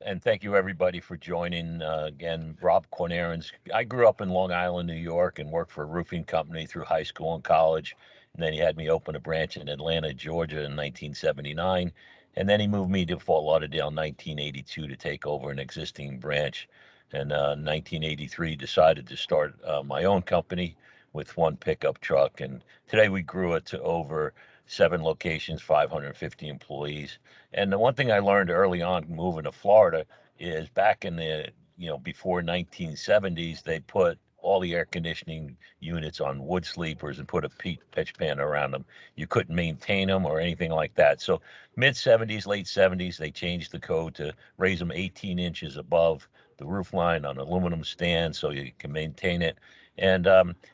And thank you everybody for joining. Again, Rob Kornahrens. I grew up in Long Island, New York, and worked for a roofing company through high school and college. And then he had me open a branch in Atlanta, Georgia in 1979. And then he moved me to Fort Lauderdale in 1982 to take over an existing branch. And 1983 decided to start my own company with one pickup truck. And today we grew it to over 7 locations, 550 employees. And the one thing I learned early on moving to Florida is back in the, before 1970s, they put all the air conditioning units on wood sleepers and put a pitch pan around them. You couldn't maintain them or anything like that. So mid 70s, late 70s, they changed the code to raise them 18 inches above the roof line on aluminum stands so you can maintain it. And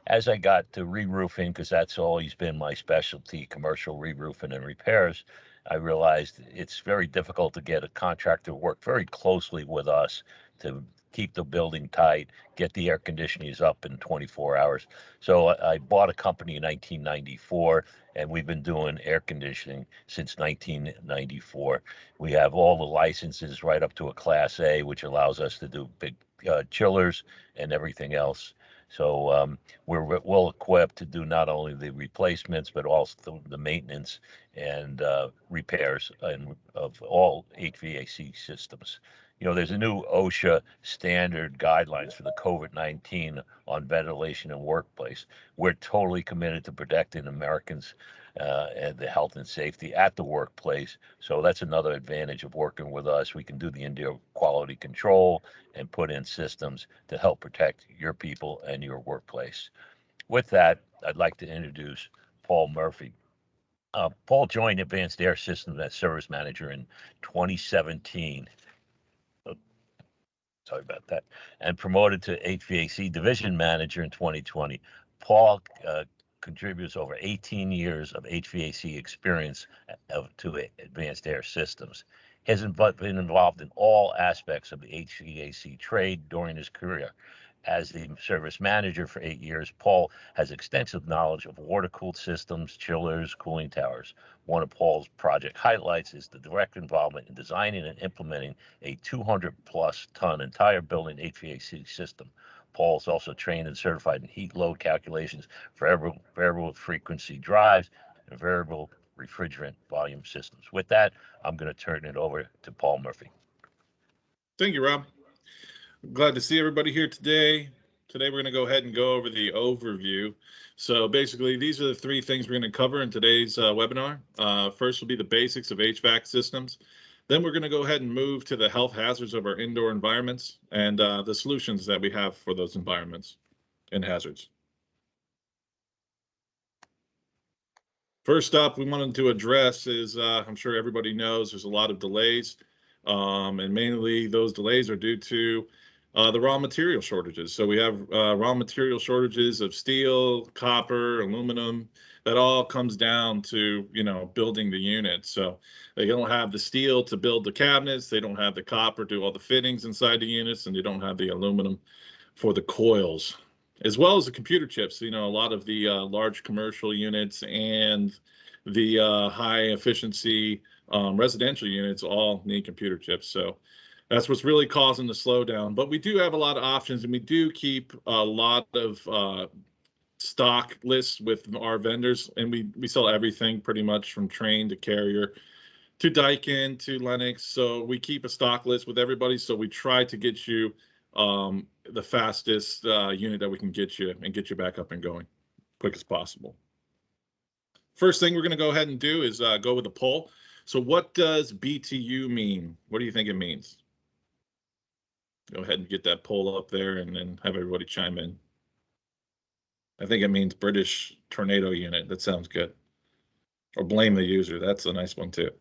as I got to re-roofing, because that's always been my specialty, commercial re-roofing and repairs, I realized it's very difficult to get a contractor to work very closely with us to keep the building tight, get the air conditioners up in 24 hours. So I bought a company in 1994, and we've been doing air conditioning since 1994. We have all the licenses right up to a Class A, which allows us to do big chillers and everything else. So we're well equipped to do not only the replacements, but also the maintenance and repairs of all HVAC systems. There's a new OSHA standard guidelines for the COVID-19 on ventilation and workplace. We're totally committed to protecting Americans and the health and safety at the workplace. So that's another advantage of working with us. We can do the indoor quality control and put in systems to help protect your people and your workplace. With that, I'd like to introduce Paul Murphy. Paul joined Advanced Air Systems as service manager in 2017. Oh, sorry about that. And promoted to HVAC division manager in 2020. Paul contributes over 18 years of HVAC experience to Advanced Air Systems. He has been involved in all aspects of the HVAC trade during his career. As the service manager for 8 years, Paul has extensive knowledge of water-cooled systems, chillers, cooling towers. One of Paul's project highlights is the direct involvement in designing and implementing a 200-plus ton entire building HVAC system. Paul is also trained and certified in heat load calculations for variable frequency drives and variable refrigerant volume systems. With that, I'm going to turn it over to Paul Murphy. Thank you, Rob. Glad to see everybody here today. Today we're going to go ahead and go over the overview. So basically, these are the three things we're going to cover in today's webinar. First will be the basics of HVAC systems. Then we're going to go ahead and move to the health hazards of our indoor environments and the solutions that we have for those environments and hazards. First up, we wanted to address is, I'm sure everybody knows, there's a lot of delays, and mainly those delays are due to the raw material shortages. So we have raw material shortages of steel, copper, aluminum. That all comes down to, building the unit. So they don't have the steel to build the cabinets. They don't have the copper to do all the fittings inside the units, and they don't have the aluminum for the coils, as well as the computer chips. A lot of the large commercial units and the high efficiency residential units all need computer chips. So that's what's really causing the slowdown. But we do have a lot of options, and we do keep a lot of stock lists with our vendors, and we sell everything pretty much from Trane to Carrier to Daikin to Lennox. So we keep a stock list with everybody. So we try to get you the fastest unit that we can get you and get you back up and going quick as possible. First thing we're going to go ahead and do is go with a poll. So what does BTU mean? What do you think it means? Go ahead and get that poll up there and then have everybody chime in. I think it means British tornado unit. That sounds good. Or blame the user. That's a nice one too.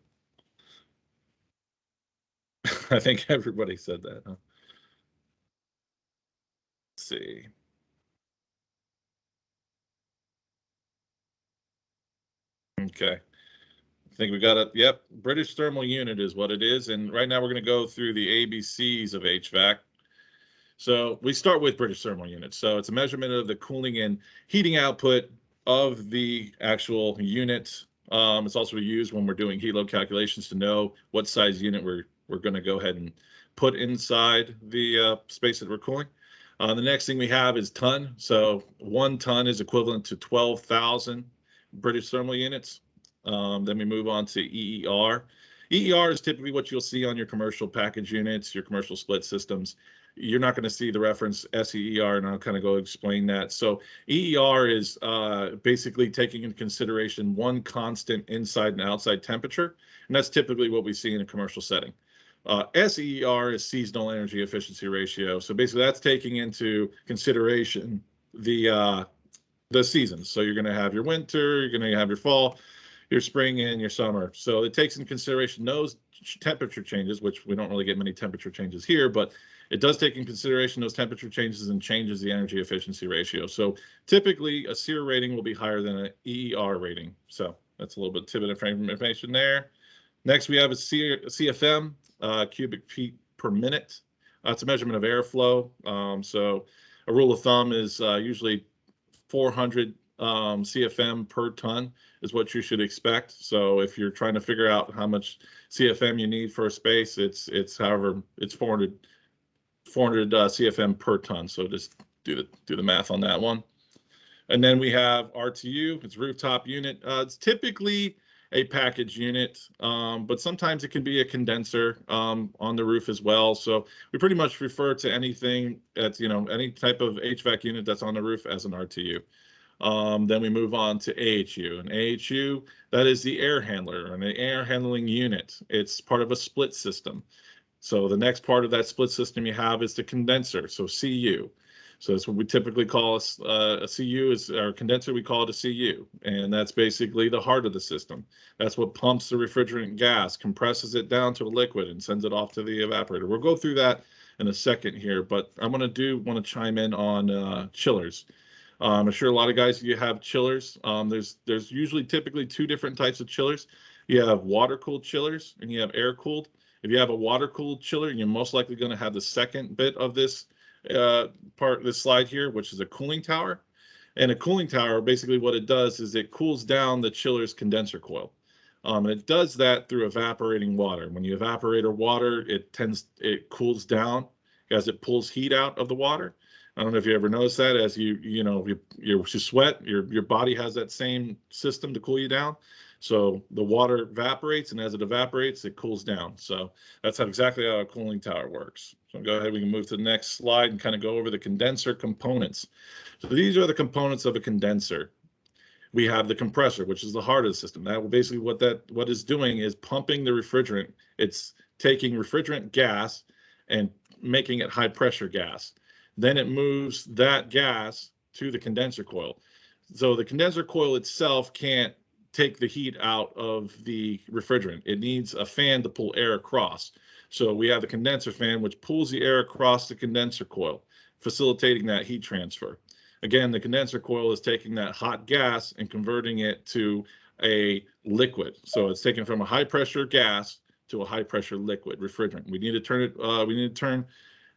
I think everybody said that, huh? Let's see. Okay. I think we got it. Yep. British thermal unit is what it is. And right now we're going to go through the ABCs of HVAC. So we start with British thermal unit. So it's a measurement of the cooling and heating output of the actual unit. It's also used when we're doing heat load calculations to know what size unit we're we're going to go ahead and put inside the space that we're cooling. The next thing we have is ton. So 1 ton is equivalent to 12,000 British thermal units. Then we move on to EER. EER is typically what you'll see on your commercial package units, your commercial split systems. You're not going to see the reference SEER, and I'll kind of go explain that. So EER is basically taking into consideration one constant inside and outside temperature, and that's typically what we see in a commercial setting. SEER is seasonal energy efficiency ratio. So basically that's taking into consideration the seasons. So you're going to have your winter, you're going to have your fall, your spring, and your summer. So it takes into consideration those temperature changes, which we don't really get many temperature changes here, but it does take in consideration those temperature changes and changes the energy efficiency ratio. So typically a SEER rating will be higher than an EER rating. So that's a little bit tidbit of information there. Next, we have a CFM, cubic feet per minute. It's a measurement of airflow. So a rule of thumb is usually 400 CFM per ton is what you should expect. So if you're trying to figure out how much CFM you need for a space, it's 400 CFM per ton. So just do the math on that one. And then we have RTU. It's rooftop unit. It's typically a package unit, but sometimes it can be a condenser on the roof as well. So we pretty much refer to anything that's, any type of HVAC unit that's on the roof as an RTU. Then we move on to AHU. And AHU, that is the air handler and the air handling unit. It's part of a split system. So the next part of that split system you have is the condenser, so CU. So that's what we typically call a CU, is our condenser, we call it a CU. And that's basically the heart of the system. That's what pumps the refrigerant gas, compresses it down to a liquid, and sends it off to the evaporator. We'll go through that in a second here, but I want to chime in on chillers. I'm sure a lot of guys, you have chillers. There's usually typically 2 different types of chillers. You have water-cooled chillers and you have air-cooled. If you have a water-cooled chiller, you're most likely going to have the second bit of this this slide here, which is a cooling tower. And a cooling tower, basically what it does is it cools down the chiller's condenser coil. And it does that through evaporating water. When you evaporate water, it cools down as it pulls heat out of the water. I don't know if you ever noticed that as you sweat, your body has that same system to cool you down. So the water evaporates, and as it evaporates, it cools down. So that's exactly how a cooling tower works. So go ahead, we can move to the next slide and kind of go over the condenser components. So these are the components of a condenser. We have the compressor, which is the heart of the system. That will basically what is doing is pumping the refrigerant. It's taking refrigerant gas and making it high pressure gas. Then it moves that gas to the condenser coil. So the condenser coil itself can't take the heat out of the refrigerant. It needs a fan to pull air across. So we have the condenser fan, which pulls the air across the condenser coil, facilitating that heat transfer. Again, the condenser coil is taking that hot gas and converting it to a liquid. So it's taken from a high pressure gas to a high pressure liquid refrigerant. We need to turn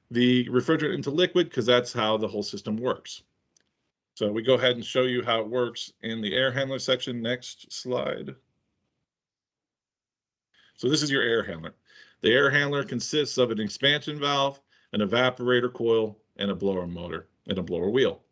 the refrigerant into liquid because that's how the whole system works. So we go ahead and show you how it works in the air handler section. Next slide. So this is your air handler. The air handler consists of an expansion valve, an evaporator coil, and a blower motor and a blower wheel.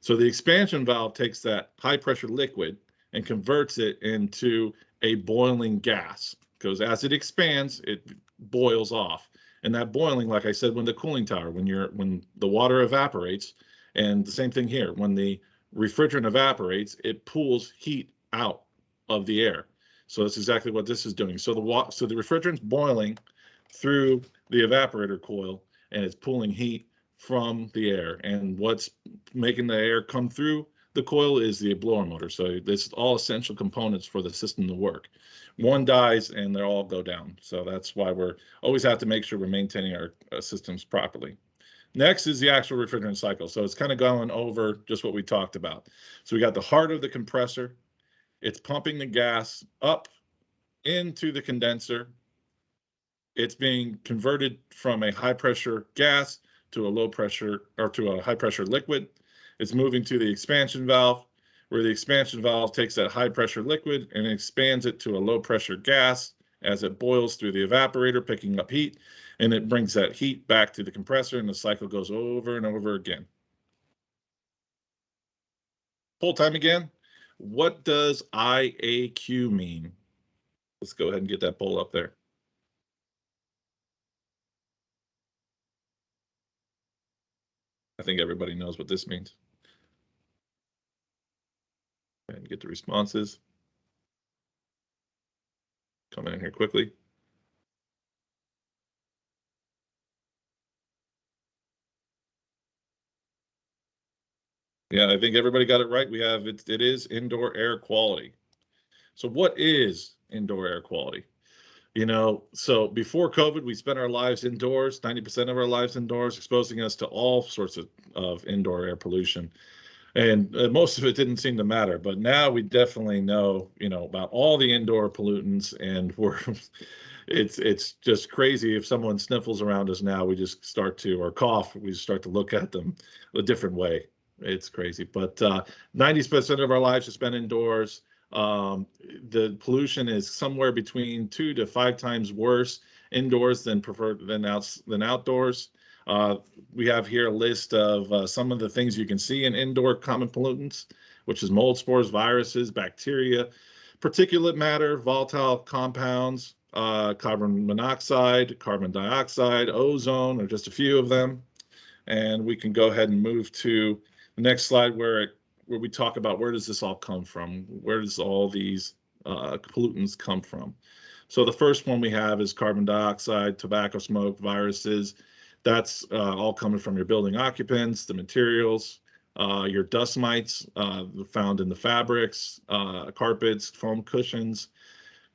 So the expansion valve takes that high pressure liquid and converts it into a boiling gas, because as it expands, it boils off. And that boiling, like I said, when the cooling tower, when the water evaporates, and the same thing here, when the refrigerant evaporates, it pulls heat out of the air. So that's exactly what this is doing. So the refrigerant's boiling through the evaporator coil, and it's pulling heat from the air. And what's making the air come through the coil is the blower motor. So this is all essential components for the system to work. One dies and they all go down. So that's why we always have to make sure we're maintaining our systems properly. Next is the actual refrigerant cycle. So it's kind of going over just what we talked about. So we got the heart of the compressor. It's pumping the gas up into the condenser. It's being converted from a high pressure gas to a low pressure, or to a high pressure liquid. It's moving to the expansion valve, where the expansion valve takes that high pressure liquid and expands it to a low pressure gas, as it boils through the evaporator, picking up heat, and it brings that heat back to the compressor, and the cycle goes over and over again. Full time again. What does IAQ mean? Let's go ahead and get that poll up there. I think everybody knows what this means. And get the responses. Coming in here quickly. Yeah, I think everybody got it right. We have it is indoor air quality. So what is indoor air quality? You know, so before COVID, we spent our lives indoors, 90% of our lives indoors, exposing us to all sorts of indoor air pollution. And most of it didn't seem to matter. But now we definitely know, you know, about all the indoor pollutants, and it's just crazy. If someone sniffles around us now, we just start to, or cough, we start to look at them a different way. It's crazy. But 90% of our lives are spent indoors. The pollution is somewhere between 2 to 5 times worse indoors than outdoors. We have here a list of some of the things you can see in indoor common pollutants, which is mold spores, viruses, bacteria, particulate matter, volatile compounds, carbon monoxide, carbon dioxide, ozone, are just a few of them. And we can go ahead and move to the next slide where we talk about where does this all come from? Where does all these pollutants come from? So the first one we have is carbon dioxide, tobacco smoke, viruses. That's all coming from your building occupants, the materials, your dust mites found in the fabrics, carpets, foam cushions,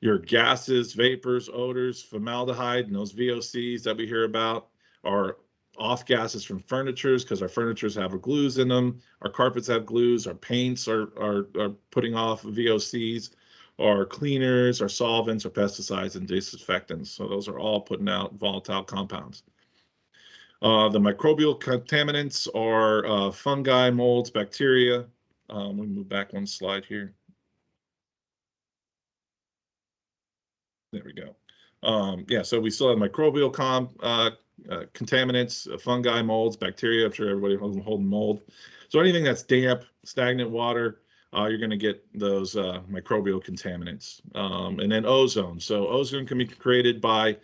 your gases, vapors, odors, formaldehyde, and those VOCs that we hear about are off gases from furnitures, because our furnitures have glues in them, our carpets have glues, our paints are putting off VOCs, our cleaners, our solvents, our pesticides, and disinfectants. So those are all putting out volatile compounds. The microbial contaminants are fungi, molds, bacteria. We move back one slide here. There we go. Yeah, so we still have microbial contaminants, fungi, molds, bacteria. I'm sure everybody holding mold. So anything that's damp, stagnant water, you're going to get those microbial contaminants. And then ozone. So ozone can be created by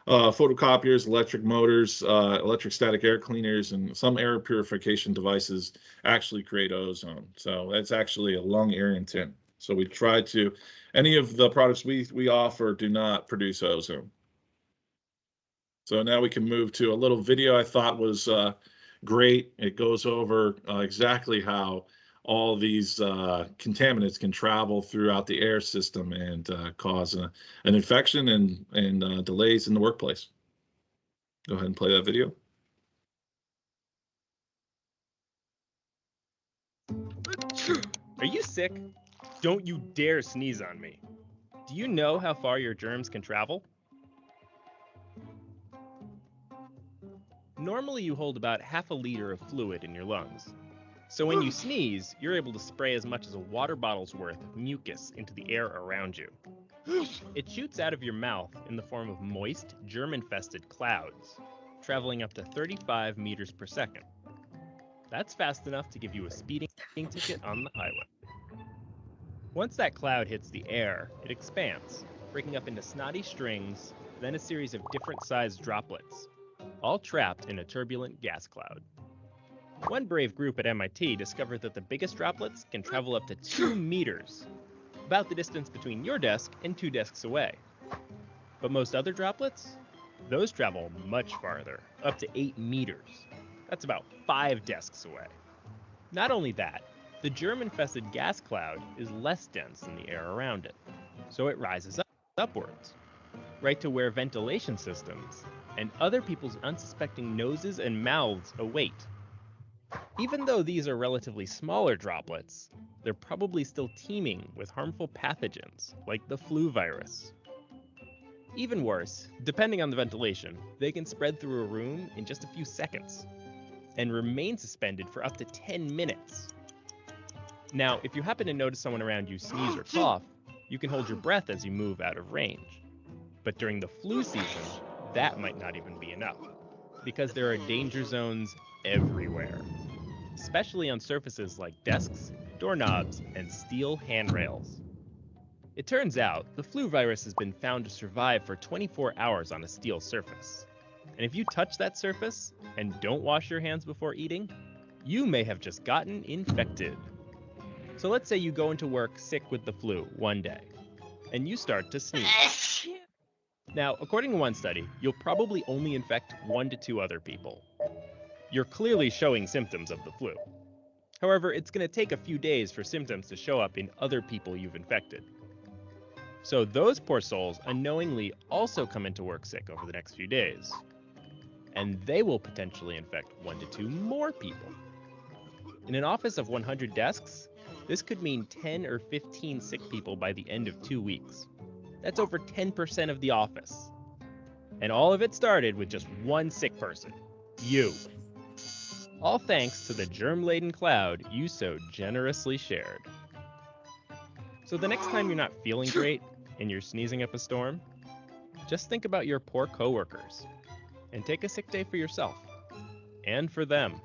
photocopiers, electric motors, electric static air cleaners, and some air purification devices actually create ozone. So that's actually a lung irritant. So we try to, any of the products we offer do not produce ozone. So now we can move to a little video I thought was great. It goes over exactly how all these contaminants can travel throughout the air system and cause an infection and delays in the workplace. Go ahead and play that video. Are you sick? Don't you dare sneeze on me. Do you know how far your germs can travel? Normally you hold about half a liter of fluid in your lungs. So when you sneeze, you're able to spray as much as a water bottle's worth of mucus into the air around you. It shoots out of your mouth in the form of moist, germ-infested clouds, traveling up to 35 meters per second. That's fast enough to give you a speeding ticket on the highway. Once that cloud hits the air, it expands, breaking up into snotty strings, then a series of different-sized droplets, all trapped in a turbulent gas cloud. One brave group at MIT discovered that the biggest droplets can travel up to 2 meters, about the distance between your desk and 2 desks away. But most other droplets? Those travel much farther, up to 8 meters. That's about 5 desks away. Not only that, the germ-infested gas cloud is less dense than the air around it, so it rises upwards, right to where ventilation systems and other people's unsuspecting noses and mouths await. Even though these are relatively smaller droplets, they're probably still teeming with harmful pathogens like the flu virus. Even worse, depending on the ventilation, they can spread through a room in just a few seconds and remain suspended for up to 10 minutes. Now, if you happen to notice someone around you sneeze or cough, you can hold your breath as you move out of range. But during the flu season, that might not even be enough, because there are danger zones everywhere, especially on surfaces like desks, doorknobs, and steel handrails. It turns out the flu virus has been found to survive for 24 hours on a steel surface. And if you touch that surface and don't wash your hands before eating, you may have just gotten infected. So let's say you go into work sick with the flu one day, and you start to sneeze. Now, according to one study, you'll probably only infect 1 to 2 other people. You're clearly showing symptoms of the flu. However, it's going to take a few days for symptoms to show up in other people you've infected. So those poor souls unknowingly also come into work sick over the next few days. And they will potentially infect 1 to 2 more people. In an office of 100 desks, this could mean 10 or 15 sick people by the end of 2 weeks. That's over 10% of the office. And all of it started with just one sick person, you. All thanks to the germ-laden cloud you so generously shared. So the next time you're not feeling great and you're sneezing up a storm, just think about your poor coworkers and take a sick day for yourself and for them.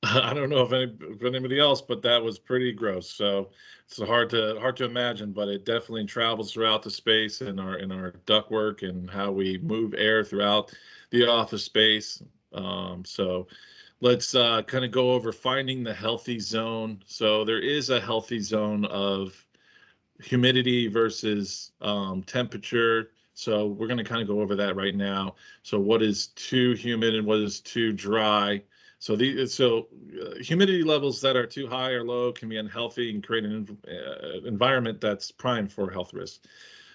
I don't know if anybody else, but that was pretty gross. So it's hard to imagine, but it definitely travels throughout the space in our ductwork and how we move air throughout the office space. So let's kind of go over finding the healthy zone. So there is a healthy zone of humidity versus temperature. So we're going to kind of go over that right now. So what is too humid and what is too dry? So humidity levels that are too high or low can be unhealthy and create an environment that's primed for health risks.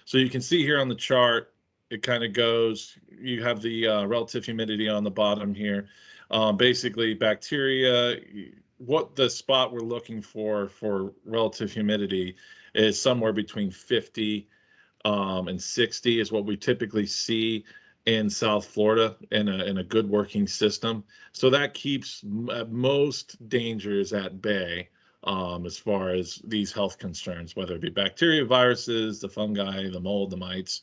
So you can see here on the chart, it kind of goes, you have the relative humidity on the bottom here. Basically bacteria, what the spot we're looking for relative humidity is somewhere between 50 and 60 is what we typically see in South Florida in a good working system. So that keeps most dangers at bay as far as these health concerns, whether it be bacteria, viruses, the fungi, the mold, the mites,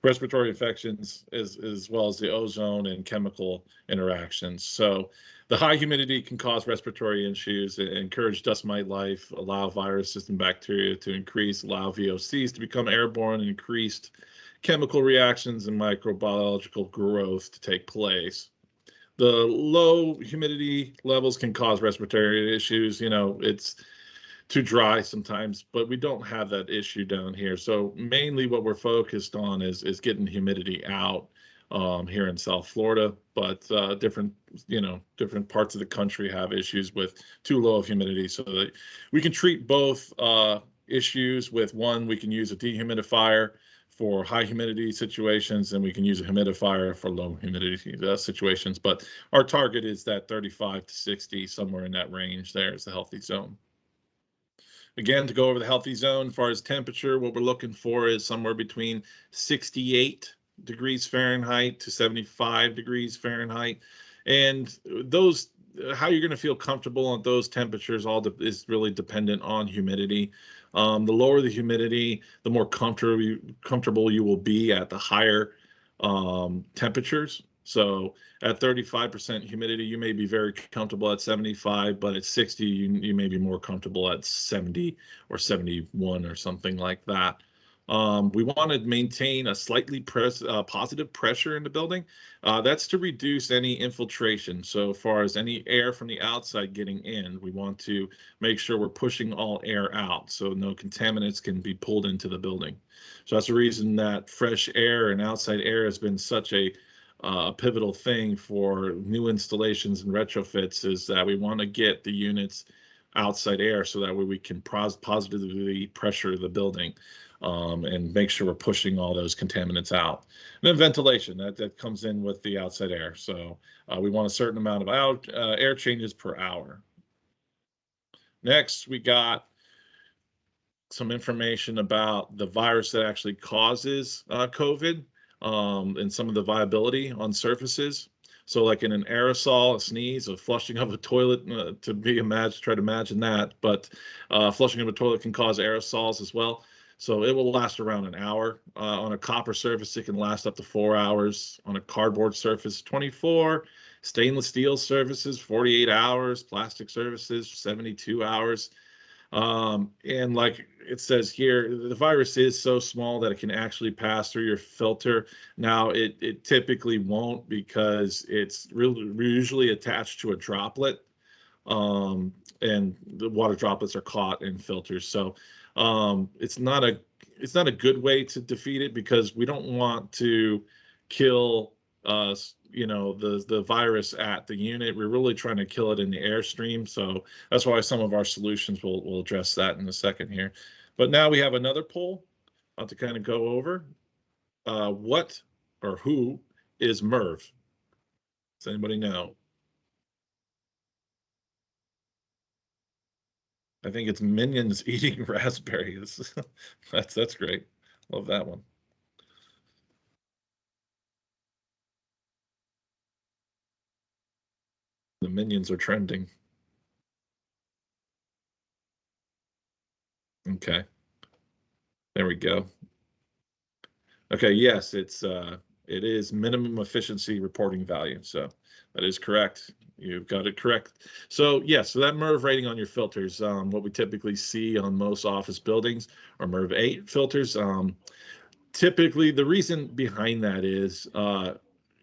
respiratory infections, as well as the ozone and chemical interactions. So the high humidity can cause respiratory issues, encourage dust mite life, allow viruses and bacteria to increase, allow VOCs to become airborne, and increased chemical reactions and microbiological growth to take place. The low humidity levels can cause respiratory issues. It's too dry sometimes, but we don't have that issue down here. So mainly what we're focused on is getting humidity out here in South Florida, but different parts of the country have issues with too low of humidity. So that we can treat both issues with one. We can use a dehumidifier for high humidity situations, and we can use a humidifier for low humidity situations. But our target is that 35 to 60, somewhere in that range. There is the healthy zone. Again, to go over the healthy zone, as far as temperature, what we're looking for is somewhere between 68 degrees Fahrenheit to 75 degrees Fahrenheit. And those, how you're going to feel comfortable at those temperatures is really dependent on humidity. The lower the humidity, the more comfortable you will be at the higher temperatures. So at 35% humidity, you may be very comfortable at 75, but at 60, you may be more comfortable at 70 or 71 or something like that. We want to maintain a slightly positive pressure in the building. That's to reduce any infiltration. So far as any air from the outside getting in, we want to make sure we're pushing all air out so no contaminants can be pulled into the building. So that's the reason that fresh air and outside air has been such a pivotal thing for new installations and retrofits, is that we want to get the units outside air so that way we can positively pressure the building and make sure we're pushing all those contaminants out. And then ventilation, that comes in with the outside air. So we want a certain amount of air changes per hour. Next, we got some information about the virus that actually causes COVID. And some of the viability on surfaces. So like in an aerosol, a sneeze, a flushing of a toilet, try to imagine that, but flushing of a toilet can cause aerosols as well. So it will last around an hour. On a copper surface, it can last up to 4 hours. On a cardboard surface, 24. Stainless steel surfaces, 48 hours. Plastic surfaces, 72 hours. And like it says here, the virus is so small that it can actually pass through your filter. Now, it typically won't because it's usually attached to a droplet, and the water droplets are caught in filters. So it's not a good way to defeat it, because we don't want to kill the virus at the unit. We're really trying to kill it in the airstream. So that's why some of our solutions will address that in a second here. But now we have another poll to kind of go over. What or who is MERV? Does anybody know? I think it's Minions eating raspberries. That's great. Love that one. The Minions are trending. Okay. There we go. Okay, yes, it is minimum efficiency reporting value. So that is correct. You've got it correct. So yes, so that MERV rating on your filters, what we typically see on most office buildings are MERV 8 filters. Typically, the reason behind that is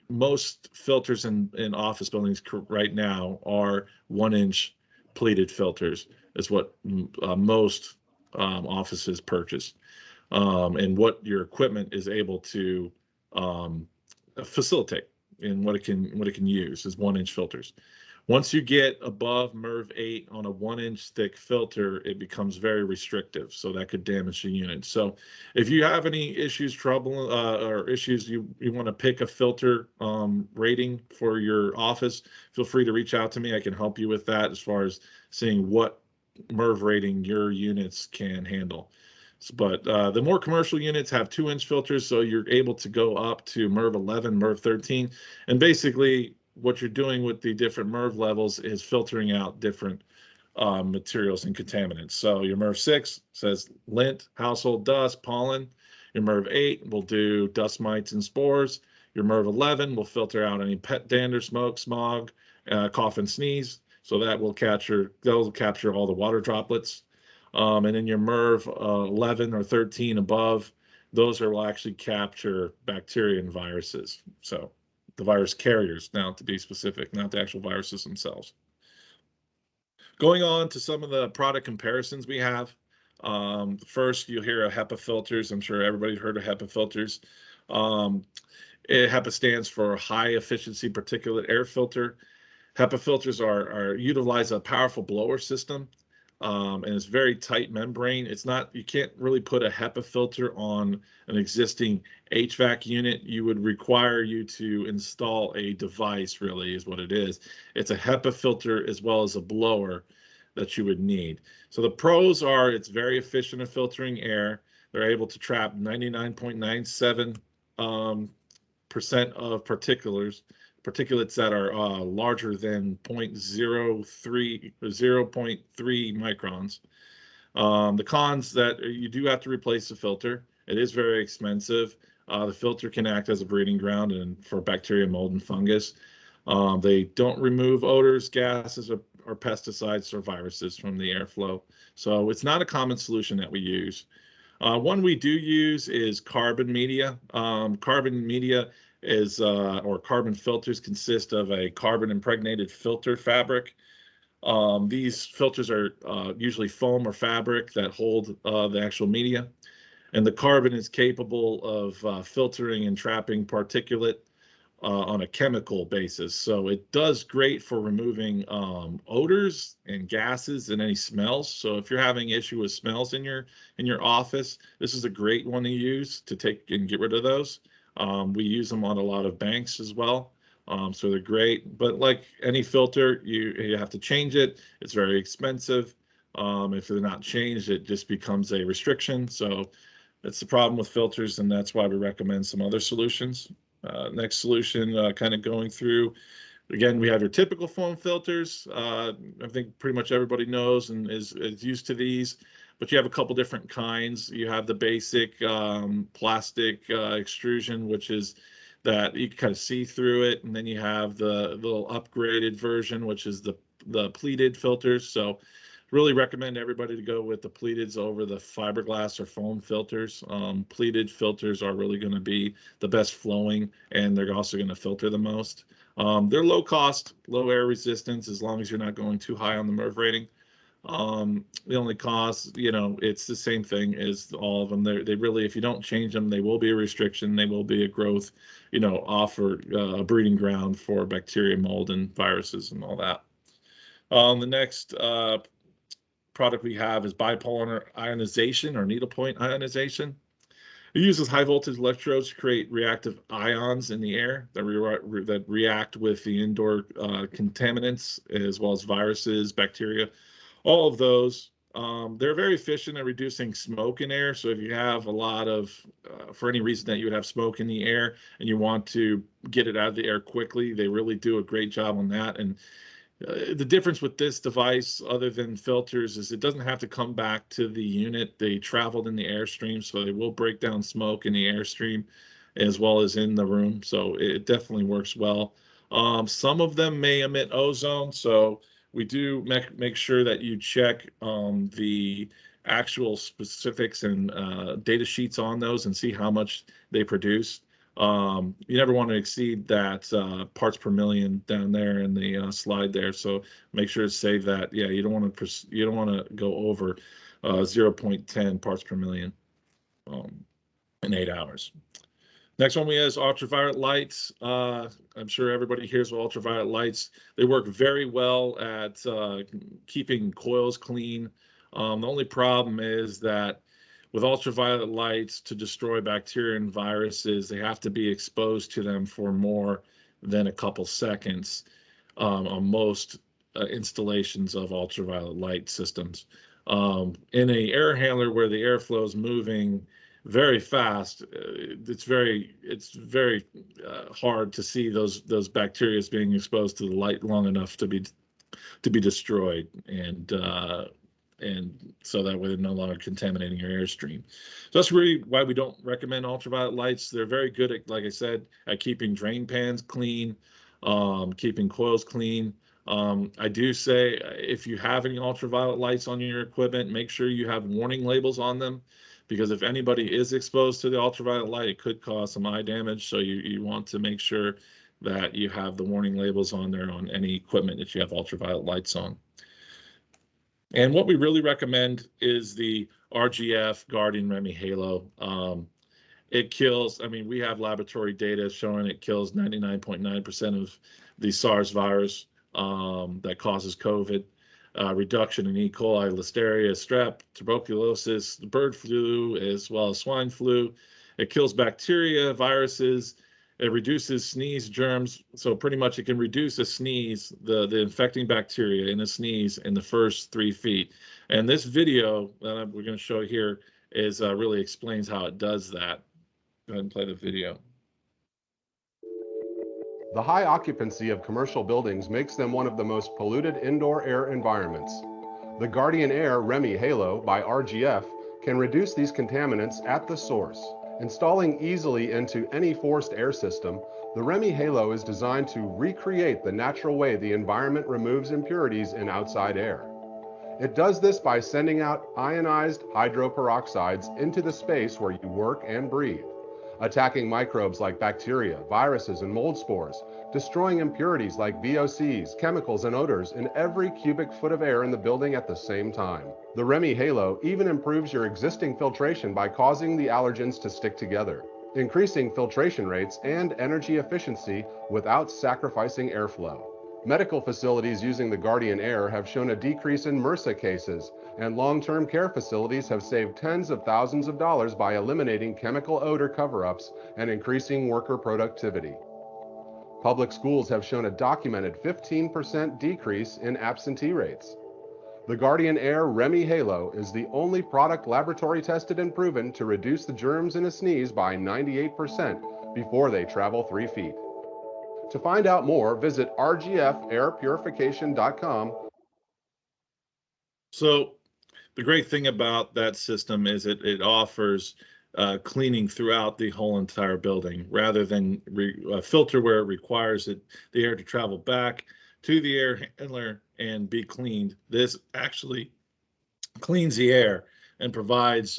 most filters in office buildings right now are 1-inch pleated filters, is what most offices purchase. And what your equipment is able to facilitate, and what it can use is 1-inch filters. Once you get above MERV 8 on a 1-inch thick filter, it becomes very restrictive, so that could damage the unit. So if you have any issues, trouble, or issues, you want to pick a filter rating for your office, feel free to reach out to me. I can help you with that as far as seeing what MERV rating your units can handle. But the more commercial units have 2-inch filters, so you're able to go up to MERV 11, MERV 13, and basically what you're doing with the different MERV levels is filtering out different materials and contaminants. So your MERV 6 says lint, household dust, pollen. Your MERV 8 will do dust mites and spores. Your MERV 11 will filter out any pet dander, smoke, smog, cough and sneeze. So that will capture all the water droplets. And then your MERV 11 or 13 above, those will actually capture bacteria and viruses. So the virus carriers, now to be specific, not the actual viruses themselves. Going on to some of the product comparisons we have. First, you'll hear of HEPA filters. I'm sure everybody's heard of HEPA filters. HEPA stands for High Efficiency Particulate Air Filter. HEPA filters utilize a powerful blower system, and it's very tight membrane. You can't really put a HEPA filter on an existing HVAC unit. You would require you to install a device, really is what it is. It's a HEPA filter as well as a blower that you would need. So the pros are it's very efficient at filtering air. They're able to trap 99.97% of particulates that are larger than 0.03 or 0.3 microns. The cons that you do have to replace the filter. It is very expensive. The filter can act as a breeding ground and for bacteria, mold, and fungus. They don't remove odors, gases, or pesticides or viruses from the airflow. So it's not a common solution that we use. One we do use is carbon media. Carbon media or carbon filters consist of a carbon impregnated filter fabric. These filters are usually foam or fabric that hold the actual media, and the carbon is capable of filtering and trapping particulate on a chemical basis. So it does great for removing odors and gases and any smells. So if you're having issue with smells in your office, this is a great one to use to take and get rid of those. We use them on a lot of banks as well. So they're great, but like any filter, you have to change it. It's very expensive. If they're not changed, it just becomes a restriction. So that's the problem with filters, and that's why we recommend some other solutions. Next solution, kind of going through, again, we have your typical foam filters. I think pretty much everybody knows and is used to these. but you have a couple different kinds. You have the basic plastic extrusion, which is that you can kind of see through it, and then you have the little upgraded version, which is the pleated filters. So really recommend everybody to go with the pleateds over the fiberglass or foam filters. Pleated filters are really going to be the best flowing, and they're also going to filter the most. They're low cost, low air resistance, as long as you're not going too high on the MERV rating. The only cost, it's the same thing as all of them. They really, if you don't change them, they will be a restriction. They will be a growth, offer a breeding ground for bacteria, mold, and viruses and all that. The next product we have is bipolar ionization or needlepoint ionization. It uses high voltage electrodes to create reactive ions in the air that react with the indoor contaminants, as well as viruses, bacteria, all of those. They're very efficient at reducing smoke in air. So if you have a lot of, for any reason that you would have smoke in the air and you want to get it out of the air quickly, they really do a great job on that. And the difference with this device, other than filters, is it doesn't have to come back to the unit. They traveled in the airstream, so they will break down smoke in the airstream as well as in the room. So it definitely works well. Some of them may emit ozone, so we do make sure that you check the actual specifics and data sheets on those and see how much they produce. You never want to exceed that parts per million down there in the slide there. So make sure to save that. Yeah, you don't want to go over 0.10 parts per million in 8 hours. Next one we have is ultraviolet lights. I'm sure everybody hears of ultraviolet lights. They work very well at keeping coils clean. The only problem is that with ultraviolet lights, to destroy bacteria and viruses, they have to be exposed to them for more than a couple seconds on most installations of ultraviolet light systems. In an air handler where the airflow is moving very fast, it's very hard to see those bacteria being exposed to the light long enough to be destroyed, and so that way they're no longer contaminating your airstream. So that's really why we don't recommend ultraviolet lights. They're very good at, like I said, at keeping drain pans clean, keeping coils clean. I do say if you have any ultraviolet lights on your equipment, make sure you have warning labels on them, because if anybody is exposed to the ultraviolet light, it could cause some eye damage. So you want to make sure that you have the warning labels on there on any equipment that you have ultraviolet lights on. And what we really recommend is the RGF Guardian Reme Halo. It kills, we have laboratory data showing it kills 99.9% of the SARS virus that causes COVID. Reduction in E. coli, Listeria, strep, tuberculosis, the bird flu, as well as swine flu. It kills bacteria, viruses. It reduces sneeze germs. So pretty much it can reduce a sneeze, the infecting bacteria in a sneeze in the first 3 feet. And this video that we're going to show here is really explains how it does that. Go ahead and play the video. The high occupancy of commercial buildings makes them one of the most polluted indoor air environments. The Guardian Air Reme Halo by RGF can reduce these contaminants at the source. Installing easily into any forced air system, the Reme Halo is designed to recreate the natural way the environment removes impurities in outside air. It does this by sending out ionized hydroperoxides into the space where you work and breathe, attacking microbes like bacteria, viruses, and mold spores, destroying impurities like VOCs, chemicals, and odors in every cubic foot of air in the building at the same time. The Reme Halo even improves your existing filtration by causing the allergens to stick together, increasing filtration rates and energy efficiency without sacrificing airflow. Medical facilities using the Guardian Air have shown a decrease in MRSA cases, and long-term care facilities have saved tens of thousands of dollars by eliminating chemical odor cover-ups and increasing worker productivity. Public schools have shown a documented 15% decrease in absentee rates. The Guardian Air Reme Halo is the only product laboratory tested and proven to reduce the germs in a sneeze by 98% before they travel 3 feet. To find out more, visit rgfairpurification.com. So the great thing about that system is it offers cleaning throughout the whole entire building, rather than a filter where it requires the air to travel back to the air handler and be cleaned. This actually cleans the air and provides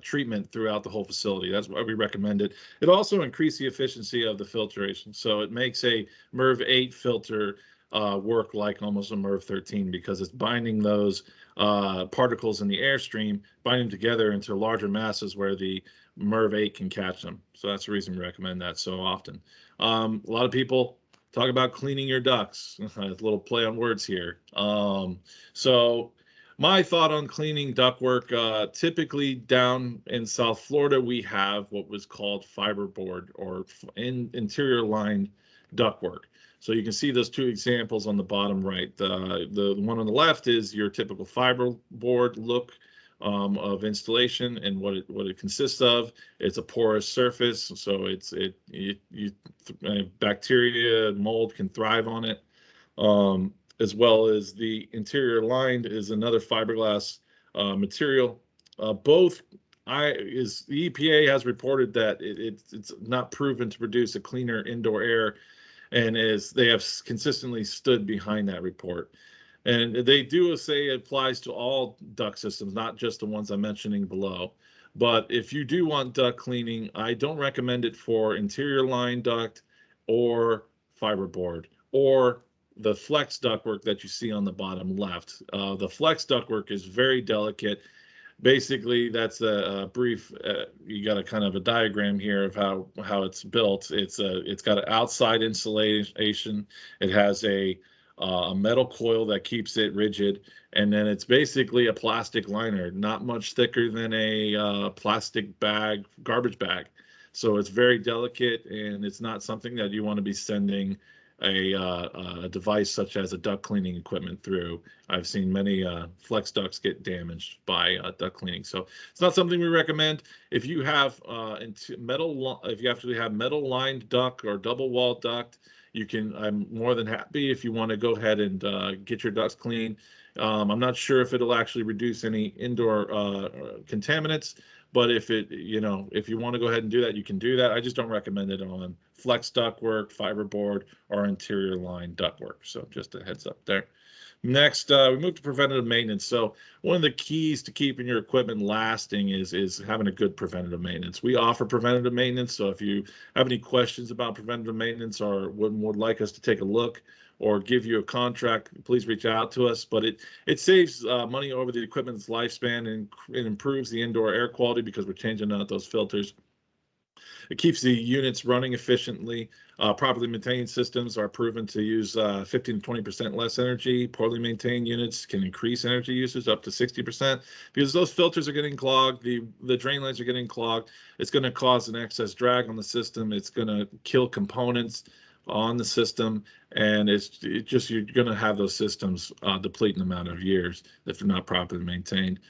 treatment throughout the whole facility. That's why we recommend it. It also increases the efficiency of the filtration. So it makes a MERV 8 filter work like almost a MERV 13, because it's binding those particles in the airstream, binding them together into larger masses where the MERV 8 can catch them. So that's the reason we recommend that so often. A lot of people talk about cleaning your ducts. A little play on words here. So my thought on cleaning ductwork, typically down in South Florida, we have what was called fiberboard or interior lined ductwork. So you can see those two examples on the bottom right. The one on the left is your typical fiberboard look of installation, and what it consists of. It's a porous surface, so bacteria, mold can thrive on it. As well as the interior lined is another fiberglass material. The EPA has reported that it's not proven to produce a cleaner indoor air, and they have consistently stood behind that report. And they do say it applies to all duct systems, not just the ones I'm mentioning below. But if you do want duct cleaning, I don't recommend it for interior line duct or fiberboard or the flex ductwork that you see on the bottom left. The flex ductwork is very delicate. Basically, that's a brief. You got a kind of a diagram here of how it's built. It's got an outside insulation. It has a metal coil that keeps it rigid, and then it's basically a plastic liner, not much thicker than a plastic bag, garbage bag. So it's very delicate, and it's not something that you want to be sending a device such as a duct cleaning equipment through. I've seen many flex ducts get damaged by duct cleaning, so it's not something we recommend. If you have if you actually have metal lined duct or double wall duct, I'm more than happy if you want to go ahead and get your ducts clean. I'm not sure if it'll actually reduce any indoor contaminants, but if you want to go ahead and do that, you can do that. I just don't recommend it on flex ductwork, fiberboard, or interior line ductwork. So just a heads up there. Next, we move to preventative maintenance. So one of the keys to keeping your equipment lasting is having a good preventative maintenance. We offer preventative maintenance. So if you have any questions about preventative maintenance or would like us to take a look or give you a contract, please reach out to us. But it saves money over the equipment's lifespan, and it improves the indoor air quality because we're changing out those filters. It keeps the units running efficiently. Properly maintained systems are proven to use 15 to 20% less energy. Poorly maintained units can increase energy usage up to 60% because those filters are getting clogged. The drain lines are getting clogged. It's going to cause an excess drag on the system. It's going to kill components on the system, and you're going to have those systems deplete in a matter of years if they're not properly maintained.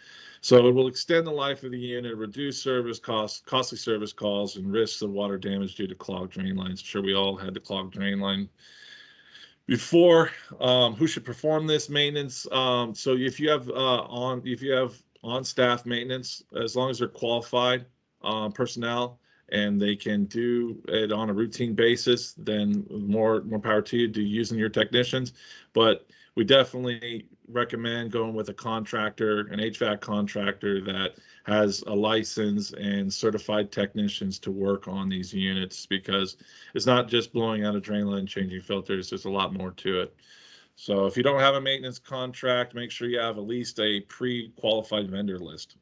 So it will extend the life of the unit, reduce service costs, costly service calls, and risks of water damage due to clogged drain lines. I'm sure we all had the clogged drain line before. Who should perform this maintenance? So if you have on-staff maintenance, as long as they're qualified personnel and they can do it on a routine basis, then more power to you, using your technicians. But we definitely recommend going with a contractor, an HVAC contractor that has a license and certified technicians to work on these units, because it's not just blowing out a drain line, changing filters. There's a lot more to it. So if you don't have a maintenance contract, make sure you have at least a pre-qualified vendor list.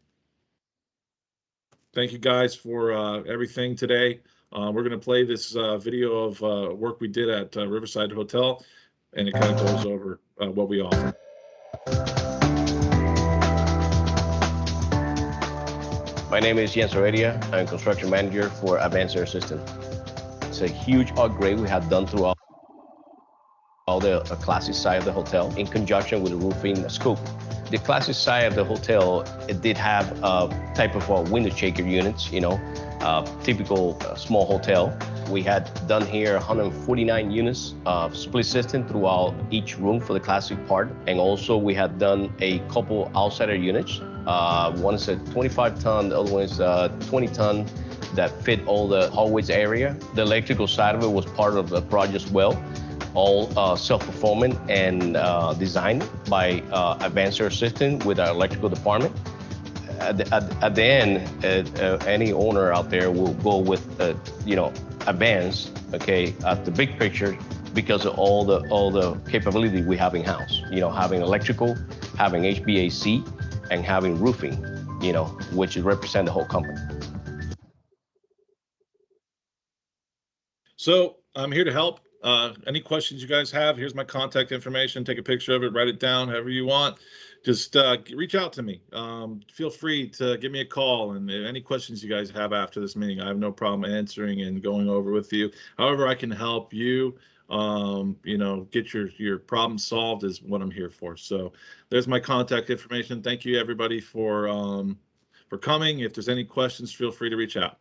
Thank you guys for everything today. We're going to play this video of work we did at Riverside Hotel, and it kind of goes over what we offer. My name is Jens Heredia. I'm construction manager for Advanced Air System. It's a huge upgrade we have done throughout all the classic side of the hotel in conjunction with the roofing scoop. The classic side of the hotel, it did have a type of window shaker units, typical small hotel. We had done here 149 units of split system throughout each room for the classic part. And also we had done a couple outsider units One is a 25-ton, the other one is 20-ton that fit all the hallways area. The electrical side of it was part of the project as well, all self-performing and designed by Advanced Air System with our electrical department. At the end, any owner out there will go with, Advanced, okay, at the big picture, because of all the capability we have in house. Having electrical, having HVAC, and having roofing, which represent the whole company. So I'm here to help. Any questions you guys have, here's my contact information. Take a picture of it, write it down, however you want. Just reach out to me. Feel free to give me a call, and any questions you guys have after this meeting, I have no problem answering and going over with you. However I can help you, get your problem solved is what I'm here for. So there's my contact information. Thank you everybody for coming. If there's any questions, feel free to reach out.